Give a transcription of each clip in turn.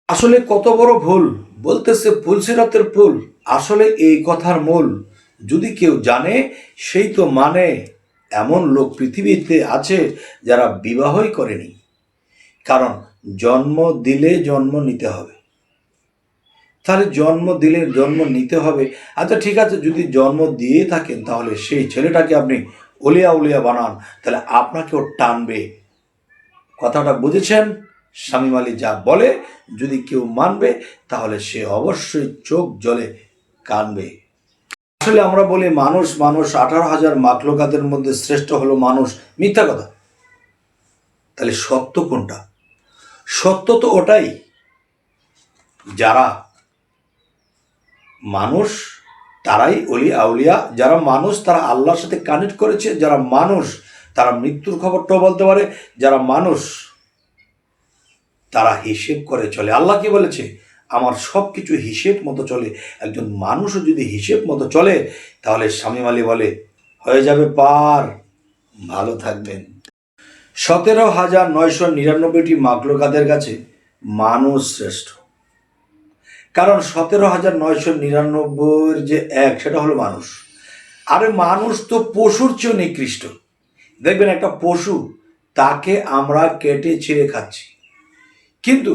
আসলে কত বড় ভুল বলতেছে ফুলসিরাতের ফুল। আসলে এই কথার মূল যদি কেউ জানে সেই তো মানে। এমন লোক পৃথিবীতে আছে যারা বিবাহই করেনি। কারণ জন্ম দিলে জন্ম নিতে হবে। তাহলে জন্ম দিলে জন্ম নিতে হবে। আচ্ছা ঠিক আছে, যদি জন্ম দিয়ে থাকেন তাহলে সেই ছেলেটাকে আপনি উলিয়া উলিয়া বানান, তাহলে আপনাকেও টানবে। কথাটা বুঝেছেন? শামীম আলী যা বলে যদি কেউ মানবে তাহলে সে অবশ্যই চোখ জলে কানবে। আসলে আমরা বলি মানুষ মানুষ, 18,000 মাখলুকাতের মধ্যে শ্রেষ্ঠ হলো মানুষ। মিথ্যা কথা। তাহলে সত্য কোনটা? সত্য তো ওটাই যারা মানুষ তারাই অলি আউলিয়া। যারা মানুষ তারা আল্লাহর সাথে কানেক্ট করেছে। যারা মানুষ তারা মৃত্যুর খবরটাও বলতে পারে। যারা মানুষ তারা হিসেব করে চলে। আল্লাহ কি বলেছে? আমার সব কিছু হিসেব মতো চলে। একজন মানুষও যদি হিসেব মতো চলে তাহলে শামীম আলী বলে হয়ে যাবে পার। ভালো থাকবেন। 17,999টি মাখলুকাতের কাছে মানুষ শ্রেষ্ঠ। কারণ 17,999 যে এক, সেটা হলো মানুষ। আরে মানুষ তো পশুর চেয়েও নিকৃষ্ট। দেখবেন একটা পশু, তাকে আমরা কেটে ছিঁড়ে খাচ্ছি, কিন্তু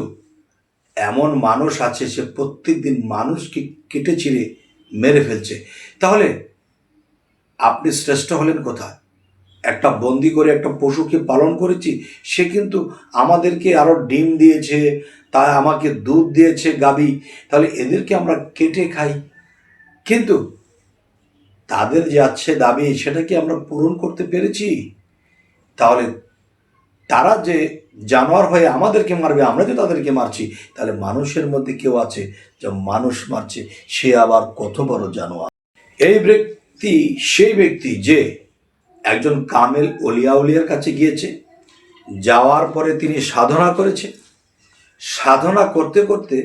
এমন মানুষ আছে সে প্রত্যেক দিন মানুষকে কেটে ছিঁড়ে মেরে ফেলছে। তাহলে আপনি শ্রেষ্ঠ হলেন কোথায়? একটা বন্দি করে একটা পশুকে পালন করেছি, সে কিন্তু আমাদেরকে আরো ডিম দিয়েছে, তাই আমাকে দুধ দিয়েছে গাবি। তাহলে এদেরকে আমরা কেটে খাই, কিন্তু তাদের যে আছে দাবি সেটা কি আমরা পূরণ করতে পেরেছি? তাহলে তারা যে জানোয়ার হয়ে আমাদেরকে মারবে, আমরা যে তাদেরকে মারছি, তাহলে মানুষের মধ্যে কেউ আছে যে মানুষ মারছে, সে আবার কত বড় জানোয়ার। এই ব্যক্তি সেই ব্যক্তি যে একজন কামেল অলিয়াউলিয়ার কাছে গিয়েছে, যাওয়ার পরে তিনি সাধনা করেছে। সাধনা করতে করতে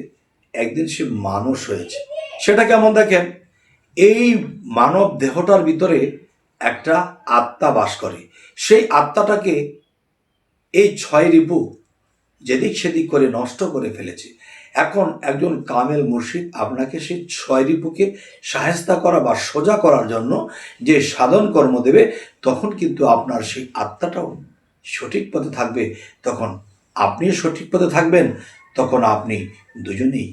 একদিন সে মানুষ হয়েছে। সেটা কেমন দেখেন, এই মানব দেহটার ভিতরে একটা আত্মা বাস করে। সেই আত্মাটাকে এই 6 রিপু যেদিক সেদিক করে নষ্ট করে ফেলেছে। এখন একজন কামেল মুর্শিদ আপনাকে সেই 6 রিপুকে সাহেস্তা করা বা সোজা করার জন্য যে সাধন কর্ম দেবে, তখন কিন্তু আপনার সেই আত্মাটাও সঠিক পথে থাকবে। তখন আপনিও সঠিক পথে থাকবেন। তখন আপনি দুজনেই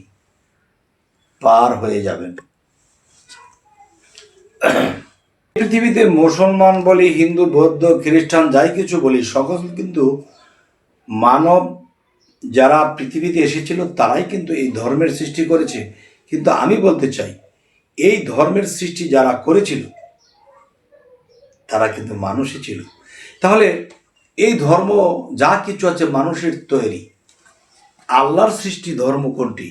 পার হয়ে যাবেন। পৃথিবীতে মুসলমান বলি, হিন্দু, বৌদ্ধ, খ্রিস্টান, যাই কিছু বলি, সকল কিন্তু মানব যারা পৃথিবীতে এসেছিল তারাই কিন্তু এই ধর্মের সৃষ্টি করেছে। কিন্তু আমি বলতে চাই, এই ধর্মের সৃষ্টি যারা করেছিল তারা কিন্তু মানুষই ছিল। তাহলে এই ধর্ম যা কিছু আছে মানুষের তৈরি। আল্লাহর সৃষ্টি ধর্ম কোনটি?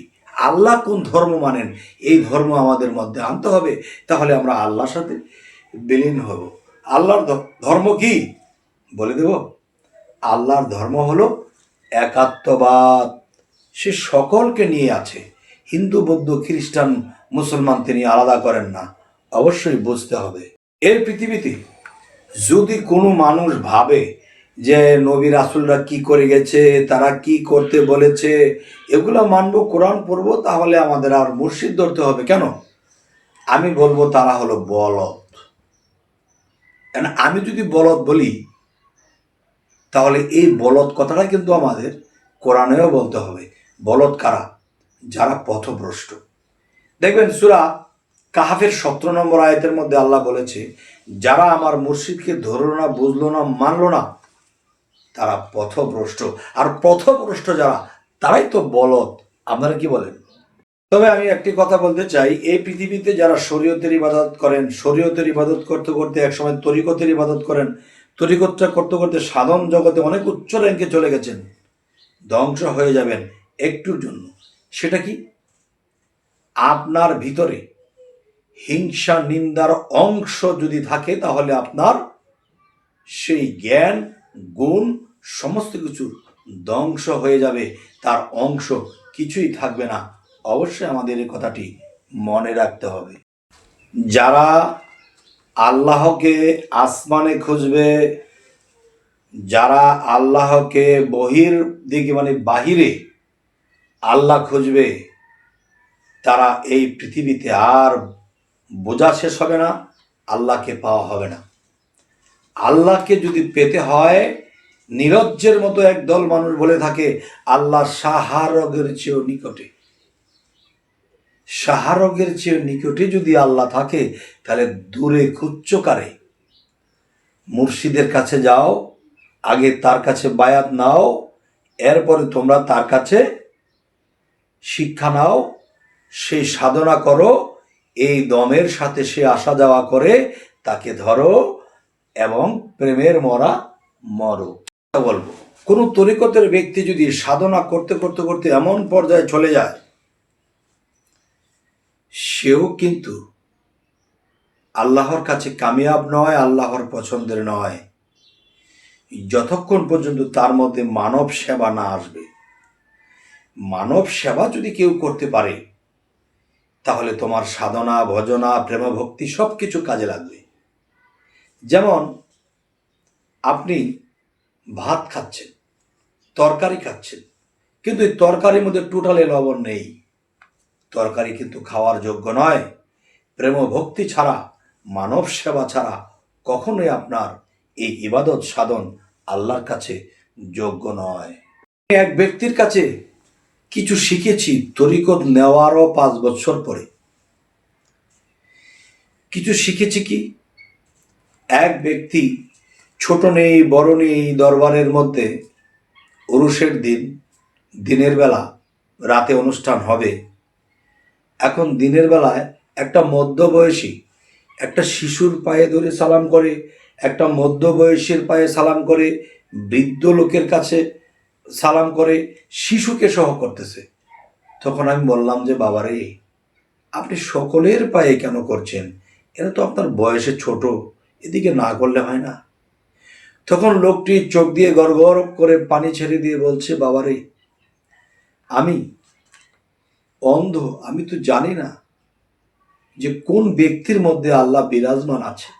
আল্লাহ কোন ধর্ম মানেন? এই ধর্ম আমাদের মধ্যে আনতে হবে। তাহলে আমরা আল্লাহর সাথে বিলীন হব। আল্লাহর ধর্ম কি বলে দেব? আল্লাহর ধর্ম হলো একাত্মবাদ। সে সকলকে নিয়ে আছে। হিন্দু, বৌদ্ধ, খ্রিস্টান, মুসলমান তিনি আলাদা করেন না। অবশ্যই বুঝতে হবে। এই পৃথিবীতে যদি কোনো মানুষ ভাবে যে নবী রাসূলরা কি করে গেছে, তারা কি করতে বলেছে, এগুলো মানবো, কোরআন পড়বো, তাহলে আমাদের আর মুর্শিদ ধরতে হবে কেন? আমি বলবো তারা হলো বলদ। কেন আমি যদি বলদ বলি, তাহলে এই বলদ কথাটা কিন্তু আমাদের কোরআনেও বলতে হবে। বলদ কারা? যারা পথভ্রষ্ট। দেখবেন সূরা কাহাফের 17 নম্বর আয়াতের মধ্যে আল্লাহ বলেছে, যারা আমার মুর্শিদকে ধরলো না, বুঝলো না, মানলো না, তারা পথভ্রষ্ট। আর পথভ্রষ্ট যারা, তারাই তো বলদ। আপনারা কি বলেন? তবে আমি একটি কথা বলতে চাই, এই পৃথিবীতে যারা শরীয়তের ইবাদত করেন, শরীয়তের ইবাদত করতে করতে একসময় তরিকতের ইবাদত করেন, তরিকতটা করতে করতে সাধন জগতে অনেক উচ্চ র্যাঙ্কে চলে গেছেন, ধ্বংস হয়ে যাবেন একটুর জন্য। সেটা কি? আপনার ভিতরে হিংসা নিন্দার অংশ যদি থাকে, তাহলে আপনার সেই জ্ঞান, গুণ, সমস্ত কিছু ধ্বংস হয়ে যাবে। তার অংশ কিছুই থাকবে না। অবশ্যই আমাদের এই কথাটি মনে রাখতে হবে। যারা আল্লাহকে আসমানে খুঁজবে, যারা আল্লাহকে বহির দিকে মানে বাহিরে আল্লাহ খুঁজবে, তারা এই পৃথিবীতে আর বোঝা শেষ হবে না, আল্লাহকে পাওয়া হবে না। আল্লাহকে যদি পেতে হয়, নিরজ্জের মতো একদল মানুষ বলে থাকে আল্লাহ সাহারগের চেয়েও নিকটে। সাহারগের চেয়ে নিকটে যদি আল্লাহ থাকে, তাহলে দূরে খুঁজছো কারে? মুর্শিদের কাছে যাও, আগে তার কাছে বায়াত নাও, এরপরে তোমরা তার কাছে শিক্ষা নাও, সেই সাধনা করো, এই দমের সাথে সে আসা যাওয়া করে, তাকে ধরো এবং প্রেমের মরা মরো। বলবো, কোনো তরিকতের ব্যক্তি যদি সাধনা করতে করতে করতে এমন পর্যায়ে চলে যায়, সেও কিন্তু আল্লাহর কাছে কামিয়াব নয়, আল্লাহর পছন্দের নয়, যতক্ষণ পর্যন্ত তার মধ্যে মানব সেবা না আসবে। মানব সেবা যদি কেউ করতে পারে, তাহলে তোমার সাধনা, ভজনা, প্রেম, ভক্তি সব কিছু কাজে লাগবে। যেমন আপনি ভাত খাচ্ছেন, তরকারি খাচ্ছেন, কিন্তু এই তরকারির মধ্যে টোটালে লবণ নেই, তরকারি কিন্তু খাওয়ার যোগ্য নয়। প্রেম ভক্তি ছাড়া, মানব সেবা ছাড়া কখনোই আপনার এই ইবাদত সাধন আল্লাহর কাছে যোগ্য নয়। এক ব্যক্তির কাছে কিছু শিখেছি তরিকত নেওয়ারও 5 বছর পরে। কিছু শিখেছি কি, এক ব্যক্তি ছোট নেই বড় নেই, দরবারের মধ্যে উরুষের দিন, দিনের বেলা, রাতে অনুষ্ঠান হবে। এখন দিনের বেলায় একটা মধ্যবয়সী একটা শিশুর পায়ে ধরে সালাম করে, একটা মধ্যবয়সীর পায়ে সালাম করে, বৃদ্ধ লোকের কাছে সালাম করে, শিশুকে সহ করতেছে। তখন আমি বললাম যে বাবারে, আপনি সকলের পায়ে কেন করছেন? এরা তো আপনার বয়সে ছোট, এদিকে না করলে হয় না? তখন লোকটি চোখ দিয়ে গড়গড় করে পানি ছেড়ে দিয়ে বলছে, বাবারে, আমি অন্ধ, আমি তো জানি না যে কোন ব্যক্তির মধ্যে আল্লাহ বিরাজমান আছে,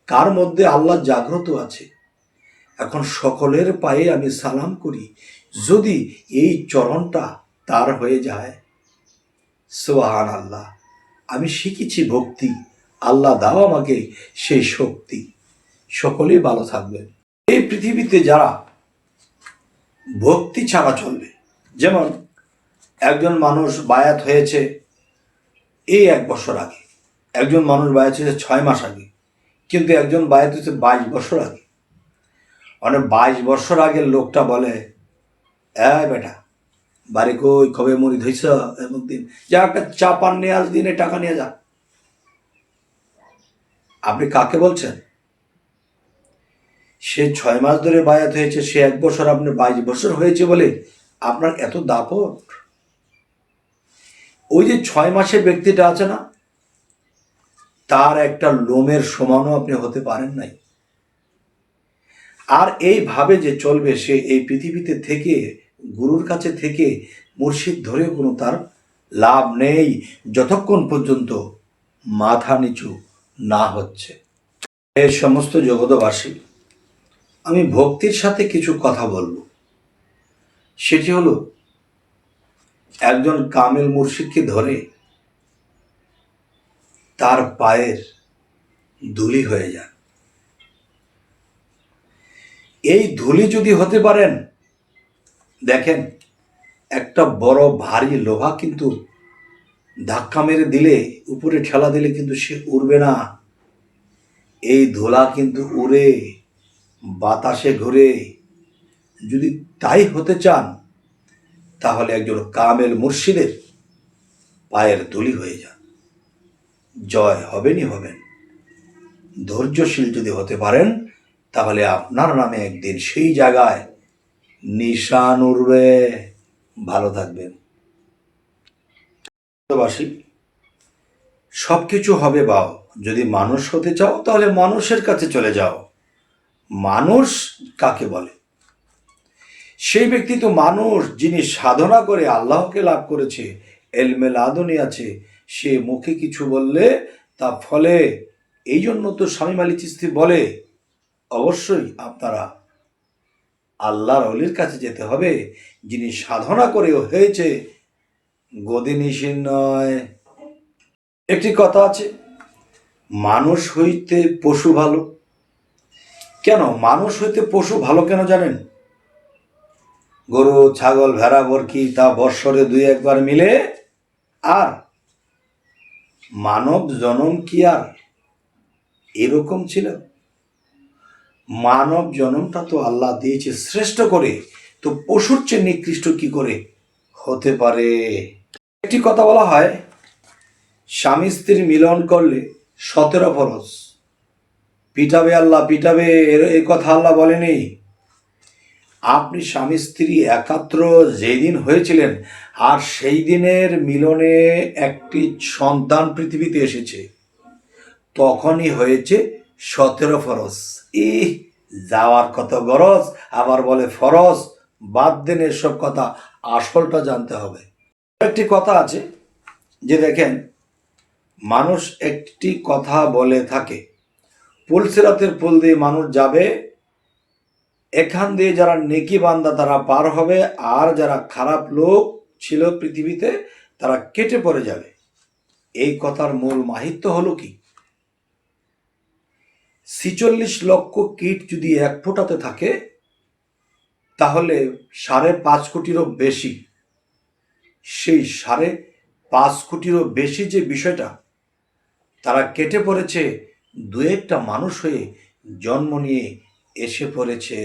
কার মধ্যে আল্লাহ জাগ্রত আছে। এখন সকলের পায়ে আমি সালাম করি, যদি এই চরণটা তার হয়ে যায়, সুবহান আল্লাহ, আমি শিখেছি ভক্তি, আল্লাহ দাও আমাকে সেই শক্তি। সকলেই ভালো থাকবেন। এই পৃথিবীতে যারা ভক্তি ছাড়া চলবে, যেমন একজন মানুষ বায়াত হয়েছে এই 1 বছর আগে, একজন মানুষ বায়াত হয়েছে 6 মাস আগে, কিন্তু একজন বায়াত হয়েছে 22 বছর আগে। মানে 22 বছর আগের লোকটা বলে, বেটা বাড়ি কই, কবে মরি ধইছ, এমন দিন যা, একটা চা পান নিয়ে আস, দিনে টাকা নিয়ে যা। আপনি কাকে বলছেন? সে 6 মাস ধরে বায়াত হয়েছে, সে 1 বছর, আপনার 22 বছর হয়েছে বলে আপনার এত দাপট? ওই যে 6 মাসের ব্যক্তিটা আছে না, তার একটা লোমের সমানও আপনি হতে পারেন নাই। আর এইভাবে যে চলবে, সে এই পৃথিবীতে থেকে, গুরুর কাছে থেকে, মুর্শিদ ধরেও কোনো তার লাভ নেই, যতক্ষণ পর্যন্ত মাথা নিচু না হচ্ছে। এই সমস্ত জগতবাসী, আমি ভক্তির সাথে কিছু কথা বলবো। সেটি হলো, একজন কামেল মুর্শিদকে ধরে তার পায়ের ধুলি হয়ে যান। এই ধুলি যদি হতে পারেন, দেখেন একটা বড় ভারী লোহা কিন্তু ধাক্কা মেরে দিলে, উপরে ঠেলা দিলে কিন্তু সে উড়বে না। এই ধুলা কিন্তু উড়ে, বাতাসে ঘুরে। যদি তাই হতে চান, তাহলে একজন কামেল মুর্শিদের পায়ের ধুলি হয়ে যান, জয় হবেনই হবেন। ধৈর্যশীল যদি হতে পারেন, তাহলে আপনার নামে একদিন সেই জায়গায় নিশান উড়বে। ভালো থাকবেন। সব কিছু হবে বাও, যদি মানুষ হতে চাও তাহলে মানুষের কাছে চলে যাও। মানুষ কাকে বলে? সেই ব্যক্তি তো মানুষ যিনি সাধনা করে আল্লাহকে লাভ করেছে, এলমে লাদুনি আছে, সে মুখে কিছু বললে তা ফলে। এই জন্য তো স্বামী মালি চিস্তি বলে, অবশ্যই আপনারা আল্লাহর অলির কাছে যেতে হবে, যিনি সাধনা করে হয়েছে গদিনিশীন নয়। একটি কথা আছে, মানুষ হইতে পশু ভালো। কেন মানুষ হইতে পশু ভালো কেন জানেন? গরু, ছাগল, ভেড়া, বরকি তা বৎসরে 2-1 বার মিলে, আর মানব জনম কি আর এরকম ছিল? মানব জনমটা তো আল্লাহ দিয়েছে শ্রেষ্ঠ করে, তো পশুর চেয়ে নিকৃষ্ট কি করে হতে পারে? একটি কথা বলা হয়, স্বামী স্ত্রী মিলন করলে 17 ফরজ। পিটাবে আল্লাহ, পিটাবে, এই কথা আল্লাহ বলেনি। আপনি স্বামী স্ত্রী একাত্র যেদিন হয়েছিলেন, আর সেই দিনের মিলনে একটি সন্তান পৃথিবীতে এসেছে, তখনই হয়েছে 17 ফরজ। যাওয়ার কত গরজ, আবার বলে ফরজ। বাদ দেন এসব কথা, আসলটা জানতে হবে। একটি কথা আছে যে দেখেন, মানুষ একটি কথা বলে থাকে, পুলসিরাতের পুল দিয়ে মানুষ যাবে, এখান দিয়ে যারা নেকি বান্দা তারা পার হবে, আর যারা খারাপ লোক ছিল পৃথিবীতে তারা কেটে পড়ে যাবে। এই কথার মূল মাহিত্য হলো কি? 46 লক্ষ কীট যদি এক ফোঁটাতে থাকে, তাহলে 5.5 কোটিরও বেশি, সেই 5.5 কোটিরও বেশি যে বিষয়টা, তারা কেটে পড়েছে 2-1টা মানুষ হয়ে জন্ম নিয়ে এসে পড়েছে।